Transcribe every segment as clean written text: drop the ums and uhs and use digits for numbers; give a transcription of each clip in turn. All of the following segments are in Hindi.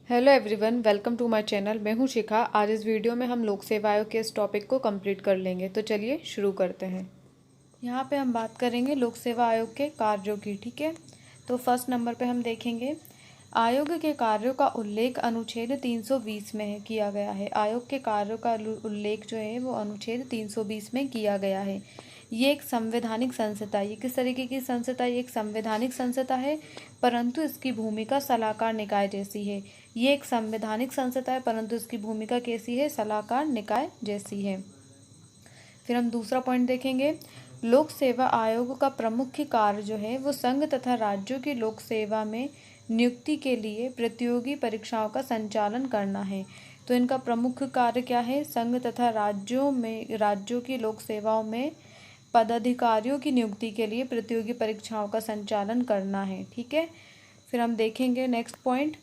Hello everyone, welcome to my channel. मैं हूं शिखा। आज इस वीडियो में हम लोक सेवा आयोग के इस टॉपिक को कंप्लीट कर लेंगे। तो चलिए शुरू करते हैं। यहाँ पे हम बात करेंगे लोक सेवा आयोग के कार्यों की। ठीक है, तो फर्स्ट नंबर पे हम देखेंगे आयोग के कार्यों का उल्लेख अनुच्छेद 320 में किया गया है। आयोग के कार्यों का उल्लेख जो है वो अनुच्छेद 320 में किया गया है। ये एक संवैधानिक संस्था है। ये किस तरीके की संस्था है? ये एक संवैधानिक संस्था है, परंतु इसकी भूमिका सलाहकार निकाय जैसी है। ये एक संवैधानिक संस्था है, परंतु इसकी भूमिका कैसी है? सलाहकार निकाय जैसी है। फिर हम दूसरा पॉइंट देखेंगे। लोक सेवा आयोग का प्रमुख कार्य जो है वो संघ तथा राज्यों की लोक सेवा में नियुक्ति के लिए प्रतियोगी परीक्षाओं का संचालन करना है। तो इनका प्रमुख कार्य क्या है? संघ तथा राज्यों की लोक सेवाओं में पदाधिकारियों की नियुक्ति के लिए प्रतियोगी परीक्षाओं का संचालन करना है। ठीक है, फिर हम देखेंगे नेक्स्ट पॉइंट।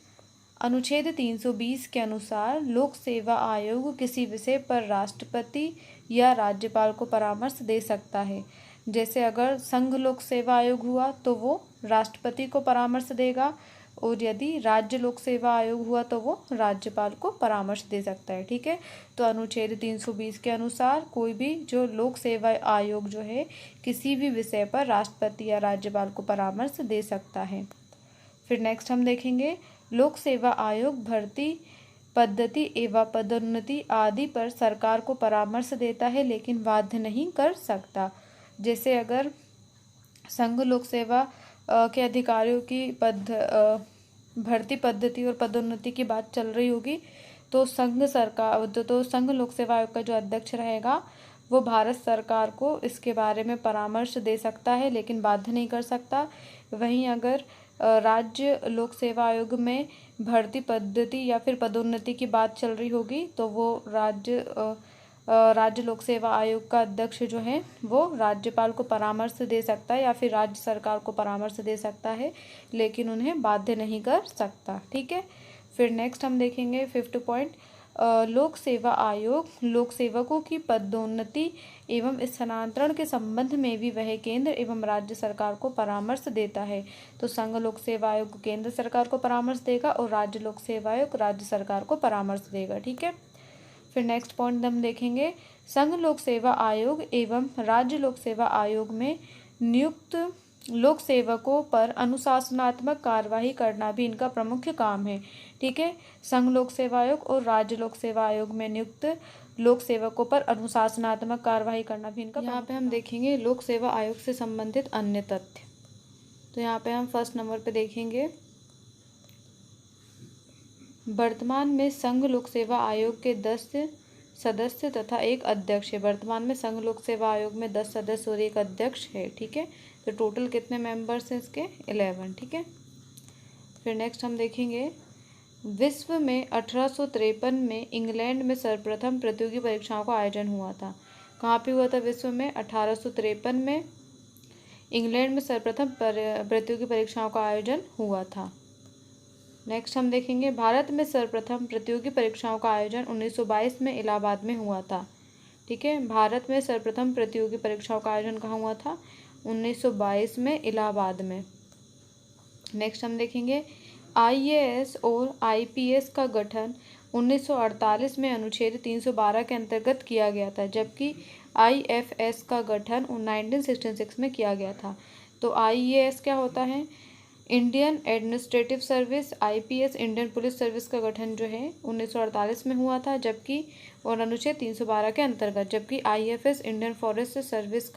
अनुच्छेद 320 के अनुसार लोक सेवा आयोग किसी विषय पर राष्ट्रपति या राज्यपाल को परामर्श दे सकता है। जैसे अगर संघ लोक सेवा आयोग हुआ तो वो राष्ट्रपति को परामर्श देगा, और यदि राज्य लोक सेवा आयोग हुआ तो वो राज्यपाल को परामर्श दे सकता है। ठीक है, तो अनुच्छेद 320 के अनुसार कोई भी जो लोक सेवा आयोग जो है किसी भी विषय पर राष्ट्रपति या राज्यपाल को परामर्श दे सकता है। फिर नेक्स्ट हम देखेंगे लोक सेवा आयोग भर्ती पद्धति एवं पदोन्नति आदि पर सरकार को परामर्श देता है, लेकिन बाध्य नहीं कर सकता। जैसे अगर संघ लोक सेवा के अधिकारियों की भर्ती पद्धति और पदोन्नति की बात चल रही होगी तो संघ लोक सेवा आयोग का जो अध्यक्ष रहेगा वो भारत सरकार को इसके बारे में परामर्श दे सकता है, लेकिन बाध्य नहीं कर सकता। वहीं अगर राज्य लोक सेवा आयोग में भर्ती पद्धति या फिर पदोन्नति की बात चल रही होगी तो वो राज्य लोक सेवा आयोग का अध्यक्ष जो है वो राज्यपाल को परामर्श दे सकता है या फिर राज्य सरकार को परामर्श दे सकता है, लेकिन उन्हें बाध्य नहीं कर सकता। ठीक है, फिर नेक्स्ट हम देखेंगे फिफ्थ पॉइंट। लोक सेवा आयोग लोक सेवकों की पदोन्नति एवं स्थानांतरण के संबंध में भी वह केंद्र एवं राज्य सरकार को परामर्श देता है। तो संघ लोक सेवा आयोग केंद्र सरकार को परामर्श देगा और राज्य लोक सेवा आयोग राज्य सरकार को परामर्श देगा। ठीक है, फिर नेक्स्ट पॉइंट हम देखेंगे संघ लोक सेवा आयोग एवं राज्य लोक सेवा आयोग में नियुक्त लोक सेवकों पर अनुशासनात्मक कार्यवाही करना भी इनका प्रमुख काम है। ठीक है, संघ लोक सेवा आयोग और राज्य लोक सेवा आयोग में नियुक्त लोक सेवकों पर अनुशासनात्मक कार्यवाही करना भी इनका। यहाँ पे हम देखेंगे लोक सेवा आयोग से संबंधित अन्य तथ्य। तो यहाँ पे हम फर्स्ट नंबर पे देखेंगे वर्तमान में संघ लोक सेवा आयोग के 10 सदस्य तथा एक अध्यक्ष है। वर्तमान में संघ लोक सेवा आयोग में 10 सदस्य और एक अध्यक्ष है। ठीक है, तो टोटल कितने मेंबर्स हैं इसके? 11। ठीक है, फिर नेक्स्ट हम देखेंगे विश्व में 1853 में इंग्लैंड में सर्वप्रथम प्रतियोगी परीक्षाओं का आयोजन हुआ था। कहाँ पे हुआ था? विश्व में 1853 में इंग्लैंड में सर्वप्रथम प्रतियोगी परीक्षाओं का आयोजन हुआ था। नेक्स्ट हम देखेंगे भारत में सर्वप्रथम प्रतियोगी परीक्षाओं का आयोजन 1922 में इलाहाबाद में हुआ था। ठीक है, भारत में सर्वप्रथम प्रतियोगी परीक्षाओं का आयोजन कहाँ हुआ था? 1922 में इलाहाबाद में। नेक्स्ट हम देखेंगे आईएएस और आईपीएस का गठन 1948 में अनुच्छेद 312 के अंतर्गत किया गया था, जबकि आईएफएस का गठन 1966 में किया गया था। तो आईएएस क्या होता है? Indian administrative service. IPS Indian police service का गठन जो है 1948 में हुआ था, जबकि और अनुच्छेद 312 के अंतर्गत, जबकि आईएफएस इंडियन फॉरेस्ट सर्विस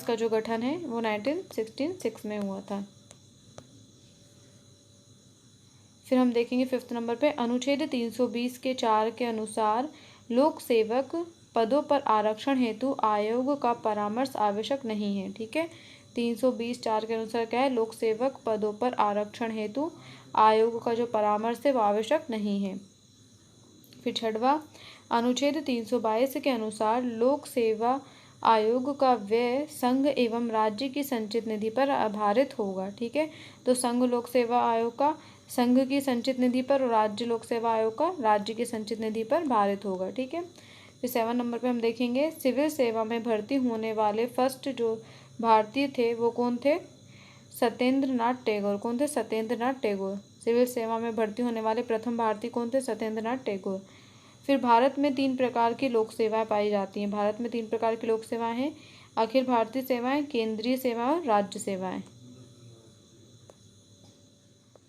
का जो गठन है वो 1966 में हुआ था। फिर हम देखेंगे फिफ्थ नंबर पे अनुच्छेद 320 के 4 के अनुसार लोक सेवक पदों पर आरक्षण हेतु आयोग का परामर्श आवश्यक नहीं है। ठीक है, 320(4) के अनुसार क्या है? लोक सेवक पदों पर आरक्षण हेतु आयोग का जो परामर्श है वो आवश्यक नहीं है। फिर छठवां अनुच्छेद 322 के अनुसार लोक सेवा आयोग का व्यय संघ एवं राज्य की संचित निधि पर आधारित होगा। ठीक है, तो संघ लोक सेवा आयोग का संघ की संचित निधि पर और राज्य लोक सेवा आयोग का राज्य की संचित निधि पर भारित होगा। ठीक है, फिर 7 नंबर पे हम देखेंगे सिविल सेवा में भर्ती होने वाले फर्स्ट जो भारतीय थे वो कौन थे? सत्येंद्र नाथ टैगोर। कौन थे? सत्येंद्र नाथ टैगोर। सिविल सेवा में भर्ती होने वाले प्रथम भारतीय कौन थे? सत्येंद्रनाथ टैगोर। फिर भारत में 3 प्रकार की लोक सेवाएं पाई जाती हैं। भारत में 3 प्रकार की लोक सेवाएं हैं, अखिल भारतीय सेवाएं, केंद्रीय सेवाएं और राज्य सेवाएं।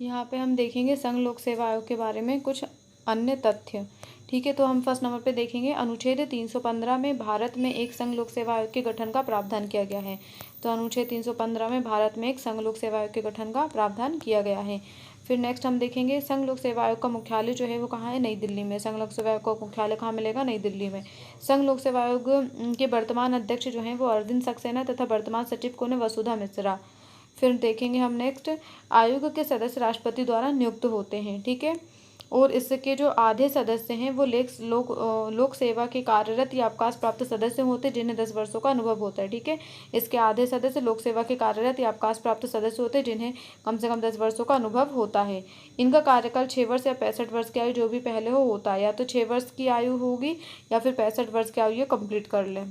यहाँ पे हम देखेंगे संघ लोक सेवा आयोग के बारे में कुछ अन्य तथ्य। ठीक है, तो हम फर्स्ट नंबर पे देखेंगे अनुच्छेद 315 में भारत में एक संघ लोक सेवा आयोग के गठन का प्रावधान किया गया है। तो अनुच्छेद 315 में भारत में एक संघ लोक सेवा आयोग के गठन का प्रावधान किया गया है। फिर नेक्स्ट हम देखेंगे संघ लोक सेवा आयोग का मुख्यालय जो है वो कहाँ है? नई दिल्ली में। संघ लोक सेवा आयोग का मुख्यालय कहाँ मिलेगा? नई दिल्ली में। संघ लोक सेवा आयोग के वर्तमान अध्यक्ष जो हैं वो अरविंद सक्सेना तथा वर्तमान सचिव कौन है? वसुधा मिश्रा। फिर देखेंगे हम नेक्स्ट आयोग के सदस्य राष्ट्रपति द्वारा नियुक्त होते हैं। ठीक है, और इसके जो आधे सदस्य हैं वो लोक सेवा के कार्यरत या अवकाश प्राप्त सदस्य होते हैं जिन्हें 10 वर्षों का अनुभव होता है। ठीक है, इसके आधे सदस्य लोक सेवा के कार्यरत या अवकाश प्राप्त सदस्य होते हैं जिन्हें कम से कम 10 वर्षों का अनुभव होता है। इनका कार्यकाल 6 वर्ष या 65 वर्ष की आयु जो भी पहले हो होता है, या तो 6 वर्ष की आयु होगी या फिर 65 वर्ष की आयु ये कंप्लीट कर लें।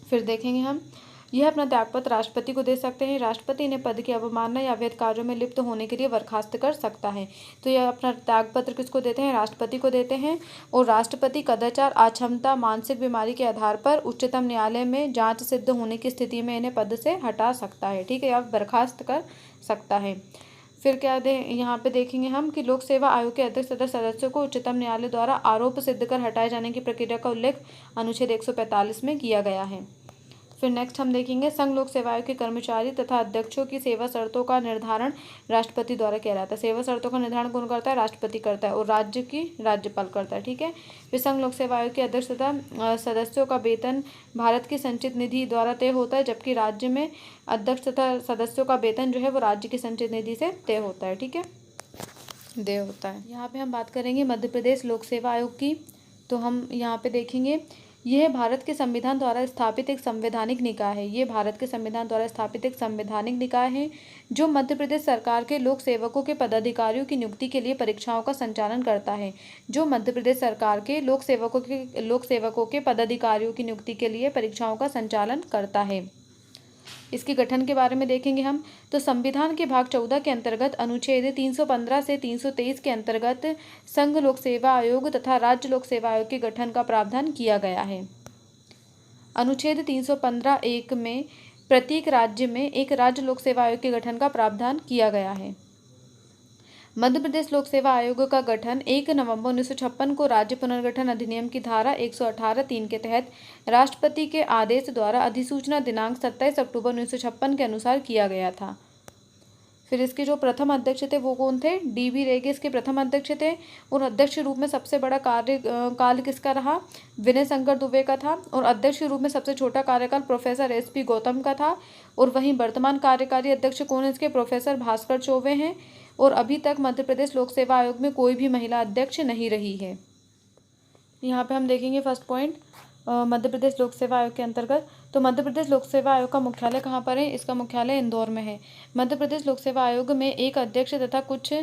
फिर देखेंगे हम यह अपना त्यागपत्र राष्ट्रपति को दे सकते हैं। राष्ट्रपति ने पद की अवमानना या अवैध कार्यों में लिप्त होने के लिए बर्खास्त कर सकता है। तो यह अपना त्यागपत्र किसको देते हैं? राष्ट्रपति को देते हैं। और राष्ट्रपति कदाचार, अक्षमता, मानसिक बीमारी के आधार पर उच्चतम न्यायालय में जांच सिद्ध होने की स्थिति में इन्हें पद से हटा सकता है। ठीक है, या बर्खास्त कर सकता है। फिर क्या यहाँ पे देखेंगे हम कि लोक सेवा आयोग के अध्यक्ष तथा सदस्यों को उच्चतम न्यायालय द्वारा आरोप सिद्ध कर हटाए जाने की प्रक्रिया का उल्लेख अनुच्छेद 145 में किया गया है। फिर नेक्स्ट हम देखेंगे संघ लोक सेवा आयोग के कर्मचारी तथा अध्यक्षों की सेवा शर्तों का निर्धारण राष्ट्रपति द्वारा किया जाता है। सेवा शर्तों का निर्धारण कौन करता है? राष्ट्रपति करता है, और राज्य की राज्यपाल करता है। ठीक है, फिर संघ लोक सेवा आयोग के अध्यक्ष तथा सदस्यों का वेतन भारत की संचित निधि द्वारा तय होता है, जबकि राज्य में अध्यक्ष तथा सदस्यों का वेतन जो है वो राज्य की संचित निधि से तय होता है। ठीक है, तय होता है। यहाँ पे हम बात करेंगे मध्य प्रदेश लोक सेवा आयोग की। तो हम यहाँ पे देखेंगे यह भारत के संविधान द्वारा स्थापित एक संवैधानिक निकाय है। ये भारत के संविधान द्वारा स्थापित एक संवैधानिक निकाय है जो मध्य प्रदेश सरकार के लोक सेवकों के पदाधिकारियों की नियुक्ति के लिए परीक्षाओं का संचालन करता है। जो मध्य प्रदेश सरकार के लोक सेवकों के पदाधिकारियों की नियुक्ति के लिए परीक्षाओं का संचालन करता है। इसके गठन के बारे में देखेंगे हम। तो संविधान के भाग 14 के अंतर्गत अनुच्छेद 315 से 323 के अंतर्गत संघ लोक सेवा आयोग तथा राज्य लोक सेवा आयोग के गठन का प्रावधान किया गया है। अनुच्छेद 315(1) में प्रत्येक राज्य में एक राज्य लोक सेवा आयोग के गठन का प्रावधान किया गया है। मध्य प्रदेश लोक सेवा आयोग का गठन 1 नवंबर 1956 को राज्य पुनर्गठन अधिनियम की धारा 118(3) के तहत राष्ट्रपति के आदेश द्वारा अधिसूचना दिनांक 27 अक्टूबर 1956 के अनुसार किया गया था। फिर इसके जो प्रथम अध्यक्ष थे वो कौन थे? डी.बी. रेगे इसके प्रथम अध्यक्ष थे। और अध्यक्ष के रूप में सबसे बड़ा कार्यकाल किसका रहा? विनय शंकर दुबे का था। और अध्यक्ष के रूप में सबसे छोटा कार्यकाल प्रोफेसर एस.पी. गौतम का था। और वहीं वर्तमान कार्यकारी अध्यक्ष कौन है इसके? प्रोफेसर भास्कर चौबे हैं। और अभी तक मध्य प्रदेश लोक सेवा आयोग में कोई भी महिला अध्यक्ष नहीं रही है। यहाँ पे हम देखेंगे फर्स्ट पॉइंट मध्य प्रदेश लोक सेवा आयोग के अंतर्गत। तो मध्य प्रदेश लोक सेवा आयोग का मुख्यालय कहाँ पर है? इसका मुख्यालय इंदौर में है। मध्य प्रदेश लोक सेवा आयोग में एक अध्यक्ष तथा कुछ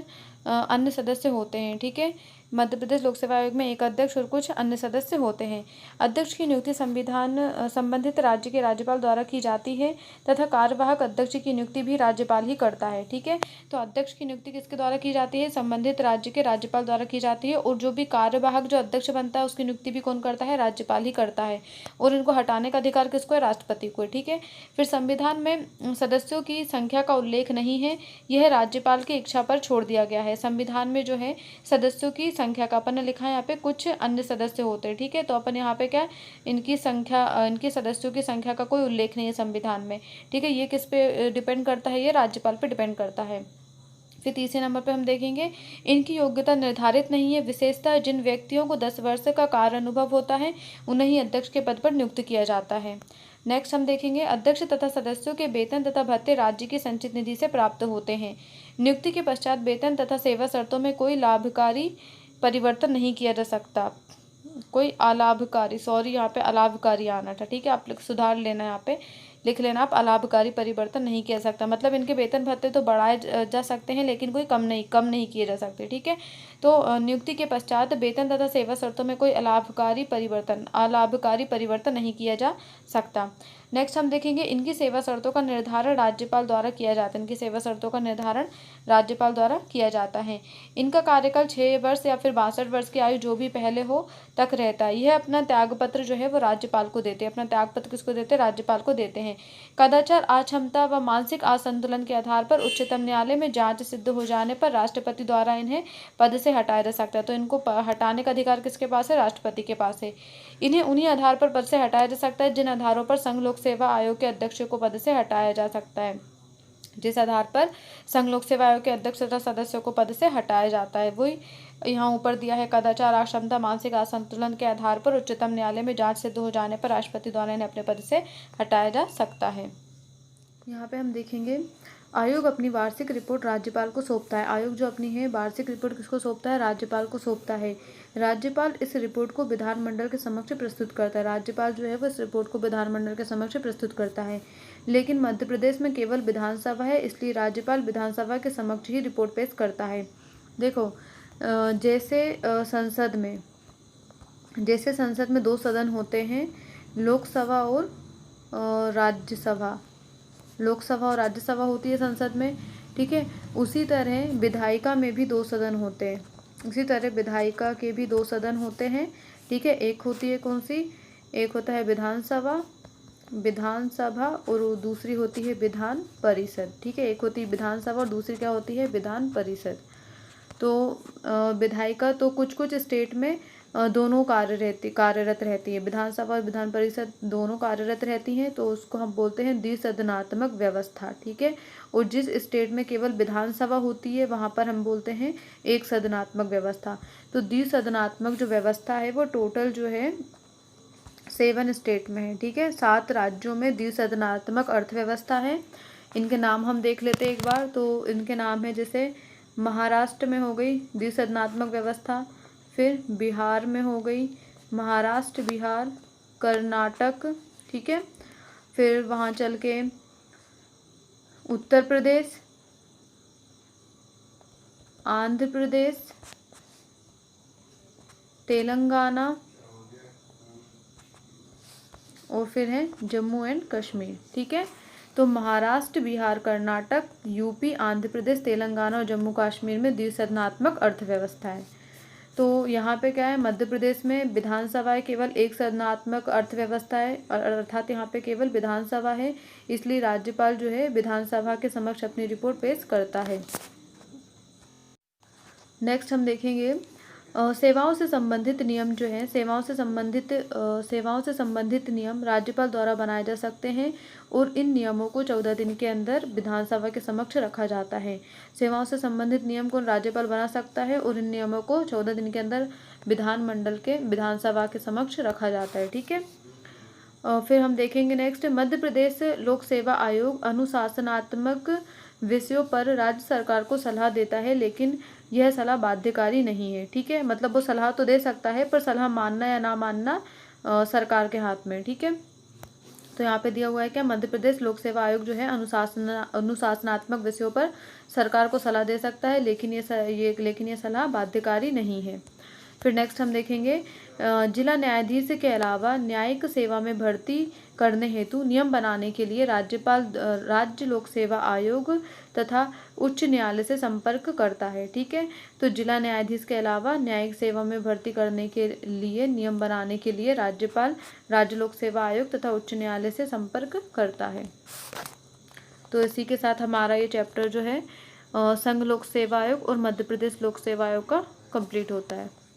अन्य सदस्य होते हैं। ठीक है, मध्य प्रदेश लोक सेवा आयोग में एक अध्यक्ष और कुछ अन्य सदस्य होते हैं। अध्यक्ष की नियुक्ति संबंधित राज्य के राज्यपाल द्वारा की जाती है तथा कार्यवाहक अध्यक्ष की नियुक्ति भी राज्यपाल ही करता है। ठीक है, तो अध्यक्ष की नियुक्ति किसके द्वारा की जाती है? संबंधित राज्य के राज्यपाल द्वारा की जाती है। और जो भी कार्यवाहक जो अध्यक्ष बनता है उसकी नियुक्ति भी कौन करता है? राज्यपाल ही करता है। और इनको हटाने का अधिकार किसको है? राष्ट्रपति को। ठीक है, फिर संविधान में सदस्यों की संख्या का उल्लेख नहीं है, यह राज्यपाल की इच्छा पर छोड़ दिया गया है। संविधान में जो है सदस्यों की संख्या का अपन ने लिखा है यहाँ पे कुछ अन्य सदस्य होते हैं। ठीक है, तो अपन यहाँ पे क्या इनकी सदस्यों की संख्या का कोई उल्लेख नहीं है संविधान में। ठीक है, ये किस पे डिपेंड करता है? ये राज्यपाल पे डिपेंड करता है। फिर तीसरे नंबर पे हम देखेंगे इनकी योग्यता निर्धारित नहीं है। विशेषतः जिन व्यक्तियों को 10 वर्ष का कार्य अनुभव होता है उन्हें ही अध्यक्ष के पद पर नियुक्त किया जाता है। नेक्स्ट हम देखेंगे अध्यक्ष तथा सदस्यों के वेतन तथा भत्ते राज्य की संचित निधि से प्राप्त होते हैं। नियुक्ति के पश्चात वेतन तथा सेवा शर्तों में कोई लाभकारी परिवर्तन नहीं किया जा सकता। कोई अलाभकारी, सॉरी यहाँ पे अलाभकारी आना था। ठीक है, आप सुधार लेना, यहाँ पे लिख लेना आप, अलाभकारी परिवर्तन नहीं किया सकता। मतलब इनके वेतन भत्ते तो बढ़ाए जा सकते हैं लेकिन कोई कम नहीं किए जा सकते। ठीक है, तो नियुक्ति के पश्चात वेतन तथा सेवा शर्तों में कोई अलाभकारी परिवर्तन नहीं किया जा सकता। नेक्स्ट हम देखेंगे इनकी सेवा शर्तों का निर्धारण राज्यपाल द्वारा किया जाता है। इनकी सेवा शर्तों का निर्धारण राज्यपाल द्वारा किया जाता है। इनका कार्यकाल 6 वर्ष या फिर 62 वर्ष की आयु जो भी पहले हो तक रहता है। यह अपना त्यागपत्र जो है वो राज्यपाल को देते हैं। अपना त्यागपत्र किसको देते हैं? राज्यपाल को देते हैं। कदाचार, अक्षमता व मानसिक असंतुलन के आधार पर उच्चतम न्यायालय में जांच सिद्ध हो जाने पर राष्ट्रपति द्वारा इन्हें पद से हटाया जा सकता है। तो इनको हटाने का अधिकार किसके पास है? राष्ट्रपति के पास है। इन्हें उन्हीं आधार पर पद से हटाया जा सकता है जिन आधारों पर संघ लोक सेवा आयोग के अध्यक्ष को पद से हटाया जा सकता है। जिस आधार पर संघ लोक सेवा आयोग के अध्यक्ष तथा सदस्यों को पद से हटाया जाता है वही यहाँ ऊपर दिया है। कदाचार, अक्षमता, मानसिक असंतुलन के आधार पर उच्चतम न्यायालय में जांच सिद्ध हो जाने पर राष्ट्रपति द्वारा इन्हें अपने पद से हटाया जा सकता है। यहाँ पे हम देखेंगे आयोग अपनी वार्षिक रिपोर्ट राज्यपाल को सौंपता है। आयोग जो अपनी है वार्षिक रिपोर्ट किसको सौंपता है? राज्यपाल को सौंपता है। राज्यपाल इस रिपोर्ट को विधानमंडल के समक्ष प्रस्तुत करता है। राज्यपाल जो है वो इस रिपोर्ट को विधानमंडल के समक्ष प्रस्तुत करता है। लेकिन मध्य प्रदेश में केवल विधानसभा है, इसलिए राज्यपाल विधानसभा के समक्ष ही रिपोर्ट पेश करता है। देखो जैसे संसद में 2 सदन होते हैं, लोकसभा और राज्यसभा। लोकसभा और राज्यसभा होती है संसद में, ठीक है। उसी तरह विधायिका में भी 2 सदन होते हैं। उसी तरह विधायिका के भी 2 सदन होते हैं, ठीक है। एक होती है कौन सी? एक होता है विधानसभा और दूसरी होती है विधान परिषद, ठीक है। एक होती है विधानसभा और दूसरी क्या होती है? विधान परिषद। तो विधायिका तो कुछ स्टेट में दोनों कार्यरत रहती है। विधानसभा और विधान परिषद दोनों कार्यरत रहती हैं, तो उसको हम बोलते हैं द्विसदनात्मक व्यवस्था, ठीक है। और जिस स्टेट में केवल विधानसभा होती है वहाँ पर हम बोलते हैं एक सदनात्मक व्यवस्था। तो द्विसदनात्मक जो व्यवस्था है वो टोटल जो है 7 स्टेट में है, ठीक है। 7 राज्यों में द्विसदनात्मक अर्थव्यवस्था है। इनके नाम हम देख लेते हैं एक बार। तो इनके नाम है जैसे महाराष्ट्र में हो गई द्विसदनात्मक व्यवस्था, फिर बिहार में हो गई महाराष्ट्र, बिहार, कर्नाटक, ठीक है। फिर वहाँ चल के उत्तर प्रदेश, आंध्र प्रदेश, तेलंगाना और फिर है जम्मू एंड कश्मीर, ठीक है। तो महाराष्ट्र, बिहार, कर्नाटक, यूपी, आंध्र प्रदेश, तेलंगाना और जम्मू कश्मीर में द्विसदनात्मक अर्थव्यवस्था है। तो यहाँ पे क्या है? मध्य प्रदेश में विधानसभा है, केवल एक सदनात्मक अर्थव्यवस्था है, अर्थात यहाँ पे केवल विधानसभा है, इसलिए राज्यपाल जो है विधानसभा के समक्ष अपनी रिपोर्ट पेश करता है। नेक्स्ट हम देखेंगे सेवाओं से संबंधित नियम जो है, सेवाओं से संबंधित नियम राज्यपाल द्वारा बनाए जा सकते हैं और इन नियमों को 14 दिन के अंदर विधानसभा के समक्ष रखा जाता है। सेवाओं से संबंधित नियम को राज्यपाल बना सकता है और इन नियमों को 14 दिन के अंदर विधानसभा के समक्ष रखा जाता है, ठीक है। फिर हम देखेंगे नेक्स्ट मध्य प्रदेश लोक सेवा आयोग अनुशासनात्मक विषयों पर राज्य सरकार को सलाह देता है, लेकिन यह सलाह बाध्यकारी नहीं है, ठीक है। मतलब वो सलाह तो दे सकता है पर सलाह मानना या ना मानना सरकार के हाथ में, ठीक है। तो यहाँ पे दिया हुआ है क्या? मध्य प्रदेश लोक सेवा आयोग जो है अनुशासनात्मक विषयों पर सरकार को सलाह दे सकता है, लेकिन ये सलाह बाध्यकारी नहीं है। फिर नेक्स्ट हम देखेंगे जिला न्यायाधीश के अलावा न्यायिक सेवा में भर्ती करने हेतु नियम बनाने के लिए राज्यपाल राज्य लोक सेवा आयोग तथा उच्च न्यायालय से संपर्क करता है, ठीक है। तो जिला न्यायाधीश के अलावा न्यायिक सेवा में भर्ती करने के लिए नियम बनाने के लिए राज्यपाल राज्य लोक सेवा आयोग तथा उच्च न्यायालय से संपर्क करता है। तो इसी के साथ हमारा ये चैप्टर जो है संघ लोक सेवा आयोग और मध्य प्रदेश लोक सेवा आयोग का कंप्लीट होता है।